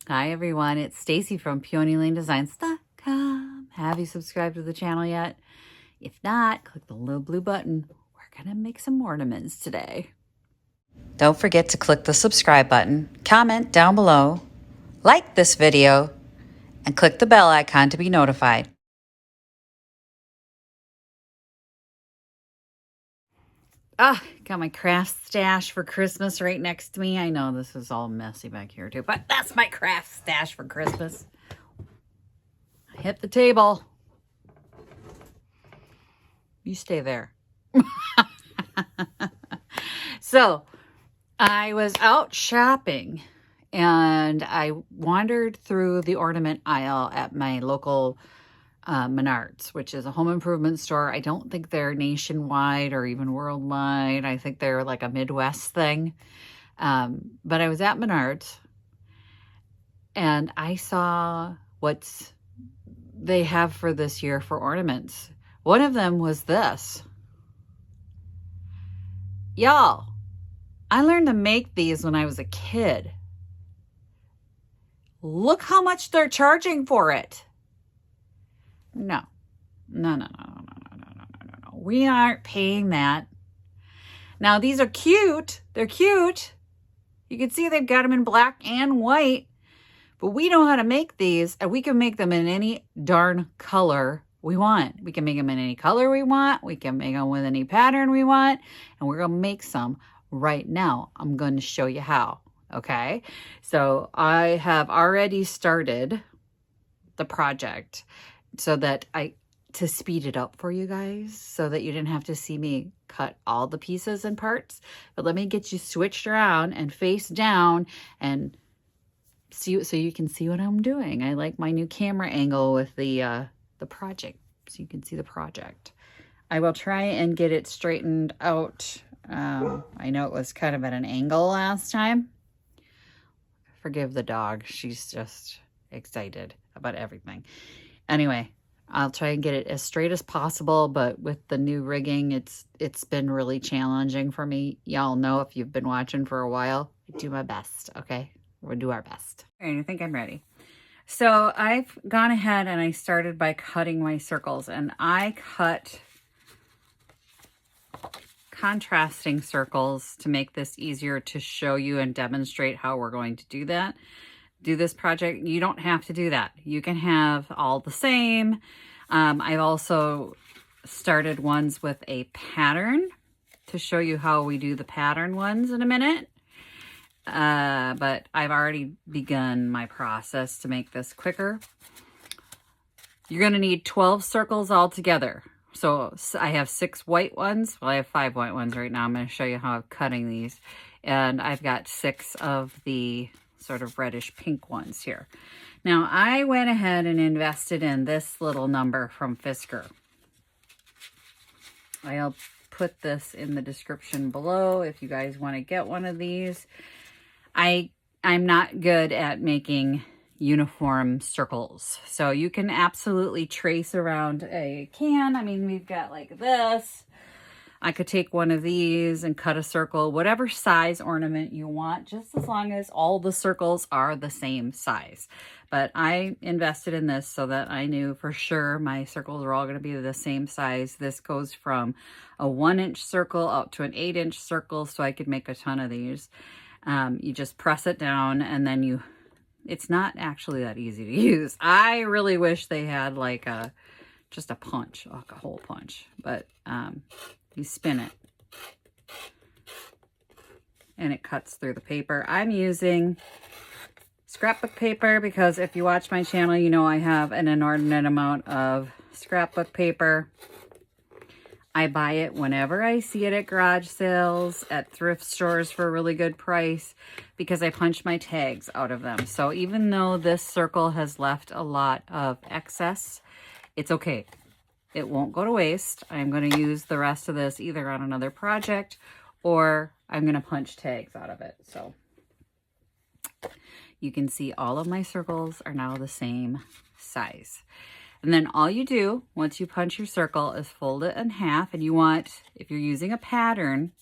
Hi everyone, it's Stacy from PeonyLaneDesigns.com. Have you subscribed to the channel yet? If not, click the little blue button. We're gonna make some ornaments today. Don't forget to click the subscribe button, comment down below, like this video, and click the bell icon to be notified. Got my craft stash for Christmas right next to me. I know this is all messy back here too, but that's my craft stash for Christmas. I hit the table. You stay there. So I was out shopping and I wandered through the ornament aisle at my local Menards, which is a home improvement store. I don't think they're nationwide or even worldwide. I think they're like a Midwest thing. But I was at Menards and I saw what they have for this year for ornaments. One of them was this. Y'all, I learned to make these when I was a kid. Look how much they're charging for it. No. We aren't paying that. Now, these are cute. They're cute. You can see they've got them in black and white. But we know how to make these, and we can make them in any darn color we want. We can make them in any color we want. We can make them with any pattern we want. And we're going to make some right now. I'm going to show you how. Okay? So I have already started the project to speed it up for you guys so that you didn't have to see me cut all the pieces and parts. But let me get you switched around and face down and see so you can see what I'm doing. I like my new camera angle with the project so you can see the project. I will try and get it straightened out. I know it was kind of at an angle last time. Forgive the dog. She's just excited about everything. Anyway, I'll try and get it as straight as possible, but with the new rigging, it's been really challenging for me. Y'all know if you've been watching for a while, I do my best, okay? We'll do our best. All right, I think I'm ready. So I've gone ahead and I started by cutting my circles, and I cut contrasting circles to make this easier to show you and demonstrate how we're going to do this project. You don't have to do that. You can have all the same. I've also started ones with a pattern to show you how we do the pattern ones in a minute. But I've already begun my process to make this quicker. You're going to need 12 circles altogether. So I have 6 white ones. Well, I have 5 white ones right now. I'm going to show you how I'm cutting these. And I've got 6 of the sort of reddish pink ones here. Now, I went ahead and invested in this little number from Fisker. I'll put this in the description below if you guys want to get one of these. I'm not good at making uniform circles. So you can absolutely trace around a can. I mean, we've got like this. I could take one of these and cut a circle, whatever size ornament you want, just as long as all the circles are the same size. But I invested in this so that I knew for sure my circles are all going to be the same size. This goes from a 1-inch circle out to an 8-inch circle, so I could make a ton of these. You just press it down and then it's not actually that easy to use. I really wish they had like just a punch, like a hole punch, but you spin it and it cuts through the paper. I'm using scrapbook paper because if you watch my channel, you know I have an inordinate amount of scrapbook paper. I buy it whenever I see it at garage sales, at thrift stores for a really good price, because I punch my tags out of them. So even though this circle has left a lot of excess, it's okay. It won't go to waste. I'm going to use the rest of this either on another project or I'm going to punch tags out of it. So you can see all of my circles are now the same size. And then all you do once you punch your circle is fold it in half, and you want, if you're using a pattern,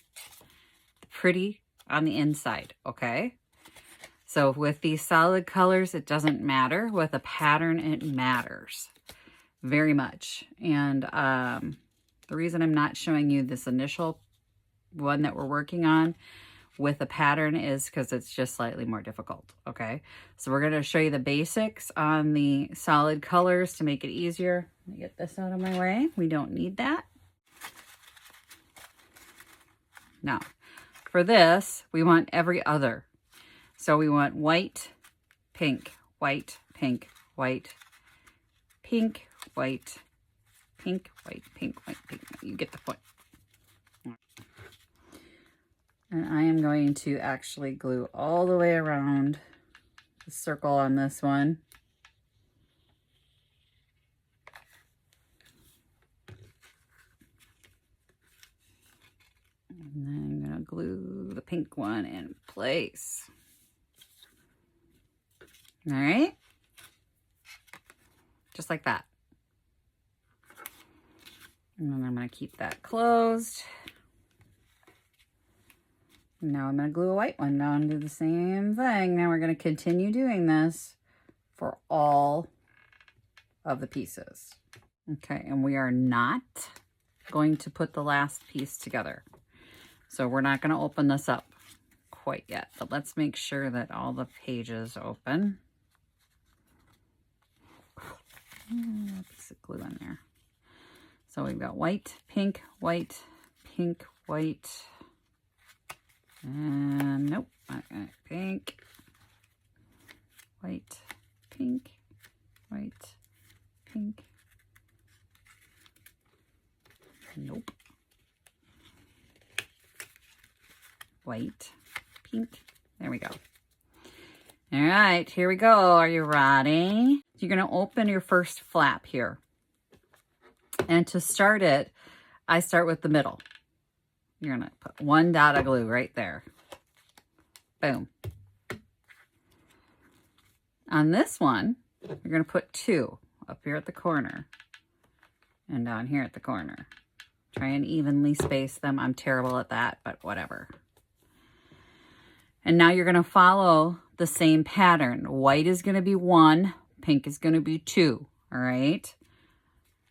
pretty on the inside, okay? So with these solid colors, it doesn't matter. With a pattern, it matters very much. And the reason I'm not showing you this initial one that we're working on with a pattern is because it's just slightly more difficult, okay? So we're gonna show you the basics on the solid colors to make it easier. Let me get this out of my way. We don't need that. Now, for this, we want every other. So we want white, pink, white, pink, white, pink, white, pink, white, pink, white, pink. You get the point. And I am going to actually glue all the way around the circle on this one. And then I'm going to glue the pink one in place. All right. Just like that. And then I'm going to keep that closed. Now I'm going to glue a white one down and do the same thing. Now we're going to continue doing this for all of the pieces. Okay, and we are not going to put the last piece together. So we're not going to open this up quite yet, but let's make sure that all the pages open. Piece of glue in there. So we've got white, pink, white, pink, white. And nope, okay, pink, white, pink, white, pink. Nope. White, pink. There we go. All right, here we go. Are you ready? You're going to open your first flap here. And to start it, I start with the middle. You're going to put one dot of glue right there. Boom. On this one, you're going to put two up here at the corner and down here at the corner. Try and evenly space them. I'm terrible at that, but whatever. And now you're going to follow the same pattern. White is going to be 1, pink is going to be 2, all right?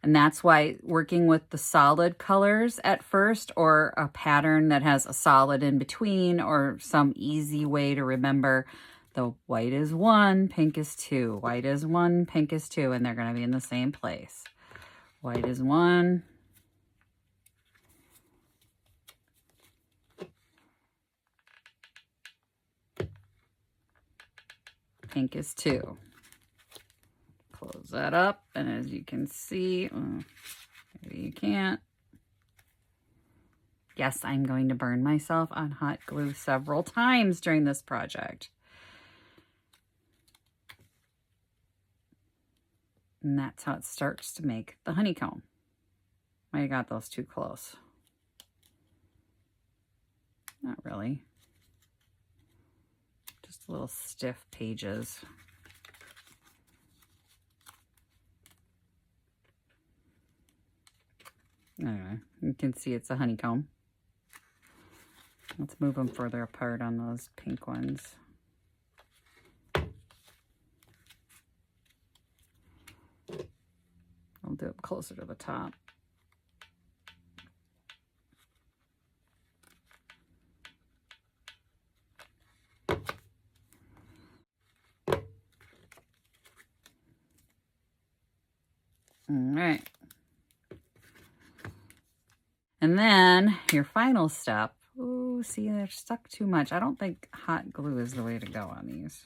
And that's why working with the solid colors at first, or a pattern that has a solid in between, or some easy way to remember, the white is 1, pink is 2. White is 1, pink is 2, and they're going to be in the same place. White is 1. Pink is 2. Close that up, and as you can see, maybe you can't. Yes, I'm going to burn myself on hot glue several times during this project. And that's how it starts to make the honeycomb. I got those too close. Not really. Just little stiff pages. Anyway, you can see it's a honeycomb. Let's move them further apart on those pink ones. I'll do it closer to the top. All right. And then your final step. Ooh, see, they're stuck too much. I don't think hot glue is the way to go on these.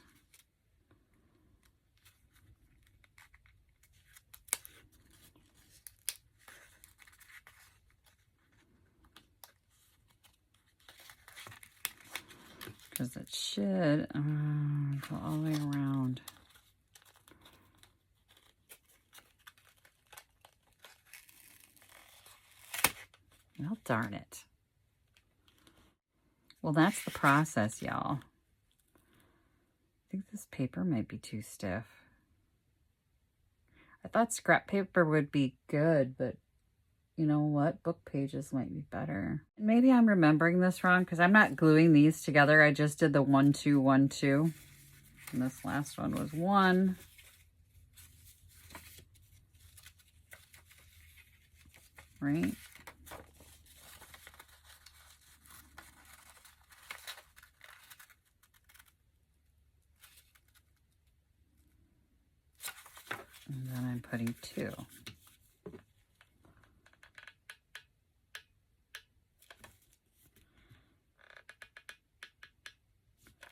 Because it should go all the way around. Well, darn it. Well, that's the process, y'all. I think this paper might be too stiff. I thought scrap paper would be good, but you know what? Book pages might be better. Maybe I'm remembering this wrong because I'm not gluing these together. I just did the 1, 2, 1, 2. And this last one was 1. Right? And then I'm putting 2.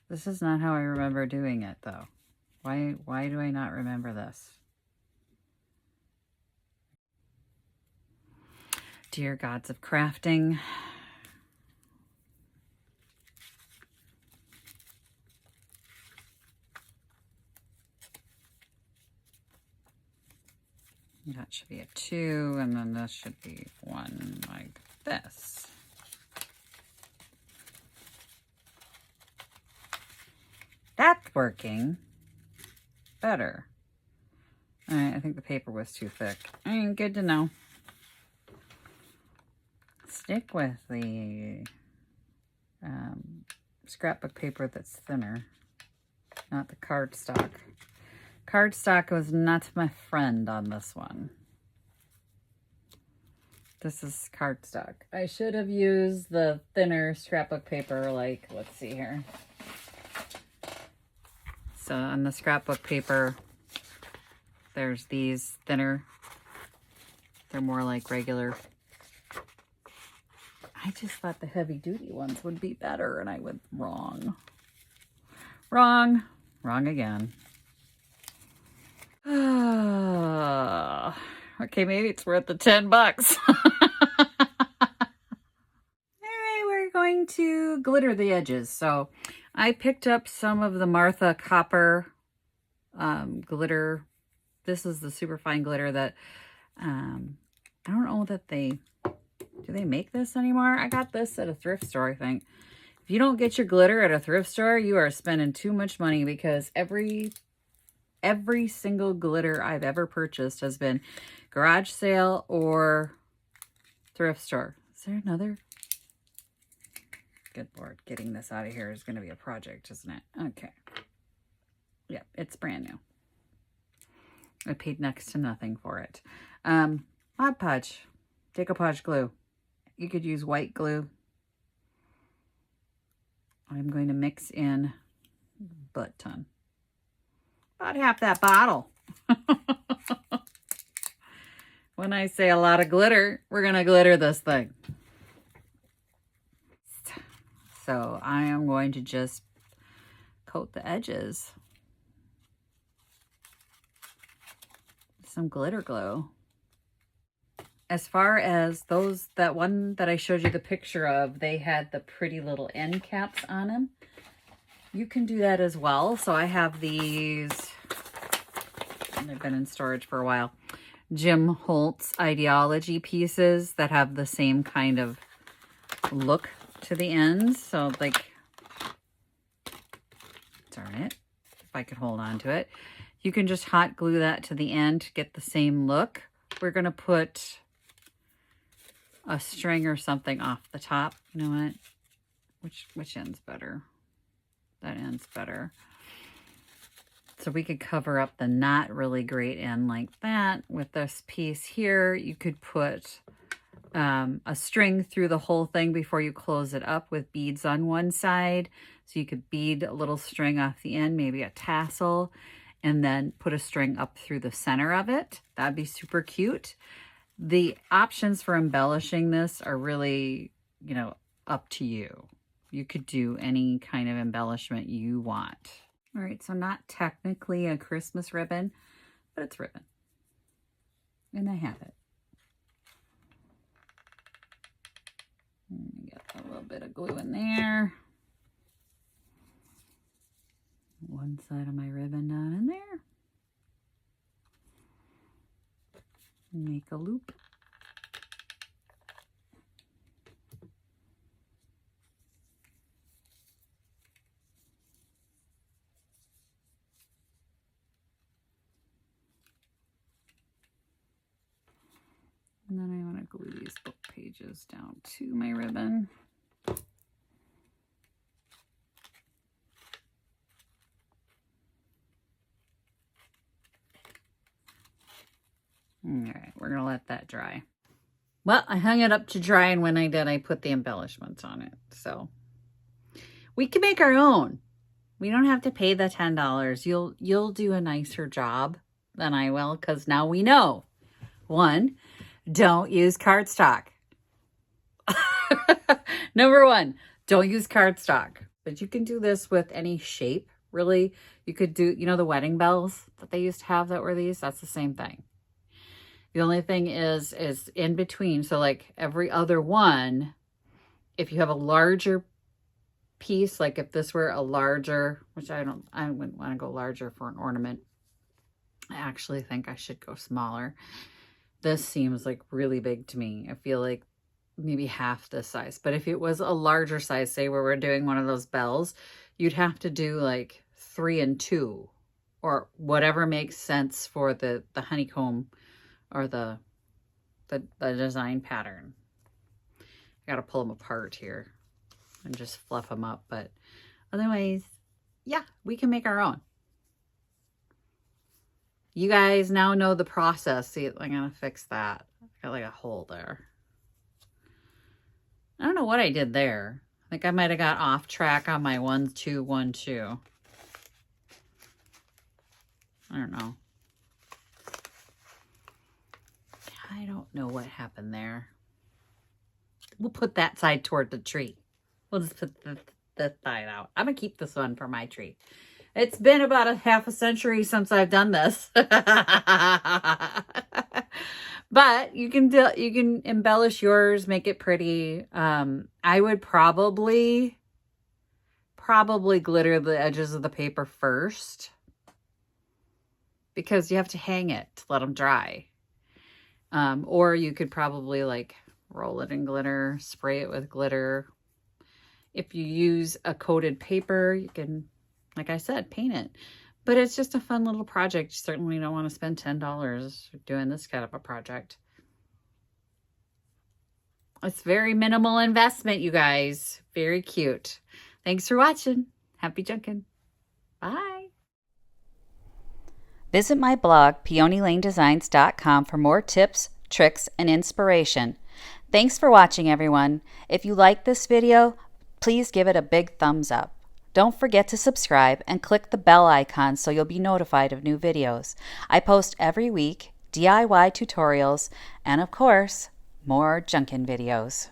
This is not how I remember doing it, though. Why do I not remember this? Dear gods of crafting. That should be a 2, and then this should be 1 like this. That's working better. All right, I think the paper was too thick. Good to know. Stick with the scrapbook paper that's thinner, not the cardstock. Cardstock was not my friend on this one. This is cardstock. I should have used the thinner scrapbook paper, like, let's see here. So on the scrapbook paper, there's these thinner. They're more like regular. I just thought the heavy duty ones would be better, and I went wrong. Wrong again. Okay, maybe it's worth the $10. All right, we're going to glitter the edges. So I picked up some of the Martha Copper glitter. This is the super fine glitter that I don't know that do they make this anymore? I got this at a thrift store, I think. If you don't get your glitter at a thrift store, you are spending too much money, because every single glitter I've ever purchased has been garage sale or thrift store. Is there another? Good Lord, getting this out of here is going to be a project, isn't it? Okay. Yep, it's brand new. I paid next to nothing for it. Mod Podge, decoupage glue. You could use white glue. I'm going to mix in a butt ton. About half that bottle. When I say a lot of glitter, we're going to glitter this thing. So I am going to just coat the edges with some glitter glue. As far as that one that I showed you the picture of, they had the pretty little end caps on them. You can do that as well. So I have these, and they've been in storage for a while, Jim Holtz Ideology pieces that have the same kind of look to the ends. So like, darn it, if I could hold on to it. You can just hot glue that to the end to get the same look. We're going to put a string or something off the top. You know what? Which end's better? That end's better. So we could cover up the not really great end like that. With this piece here, you could put a string through the whole thing before you close it up with beads on one side. So you could bead a little string off the end, maybe a tassel, and then put a string up through the center of it. That'd be super cute. The options for embellishing this are really, up to you. You could do any kind of embellishment you want. All right, so not technically a Christmas ribbon, but it's ribbon. And I have it. Get a little bit of glue in there. One side of my ribbon down in there. Make a loop. And then I want to glue these book pages down to my ribbon. All right, we're going to let that dry. Well, I hung it up to dry, and when I did, I put the embellishments on it. So we can make our own. We don't have to pay the $10. You'll do a nicer job than I will, because now we know. 1, don't use cardstock. Number 1, don't use cardstock. But you can do this with any shape, really. You could do, you know, the wedding bells that they used to have that were these? That's the same thing. The only thing is in between. So like every other one, if you have a larger piece, like if this were a larger, which I wouldn't want to go larger for an ornament. I actually think I should go smaller. This seems like really big to me. I feel like maybe half this size. But if it was a larger size, say where we're doing one of those bells, you'd have to do like 3 and 2 or whatever makes sense for the honeycomb or the design pattern. I gotta pull them apart here and just fluff them up. But otherwise, yeah, we can make our own. You guys now know the process. See, I'm gonna fix that. I got like a hole there. I don't know what I did there. I think I might have got off track on my 1, 2, 1, 2. I don't know. I don't know what happened there. We'll put that side toward the tree. We'll just put the side out. I'm going to keep this one for my tree. It's been about a half a century since I've done this. But you can embellish yours, make it pretty. I would probably glitter the edges of the paper first, because you have to hang it to let them dry. Or you could probably like roll it in glitter, spray it with glitter. If you use a coated paper, you can, like I said, paint it. But it's just a fun little project. You certainly don't want to spend $10 doing this kind of a project. It's very minimal investment, you guys. Very cute. Thanks for watching. Happy junkin'. Bye. Visit my blog, peonylanedesigns.com, for more tips, tricks, and inspiration. Thanks for watching, everyone. If you like this video, please give it a big thumbs up. Don't forget to subscribe and click the bell icon so you'll be notified of new videos. I post every week DIY tutorials and, of course, more junkin' videos.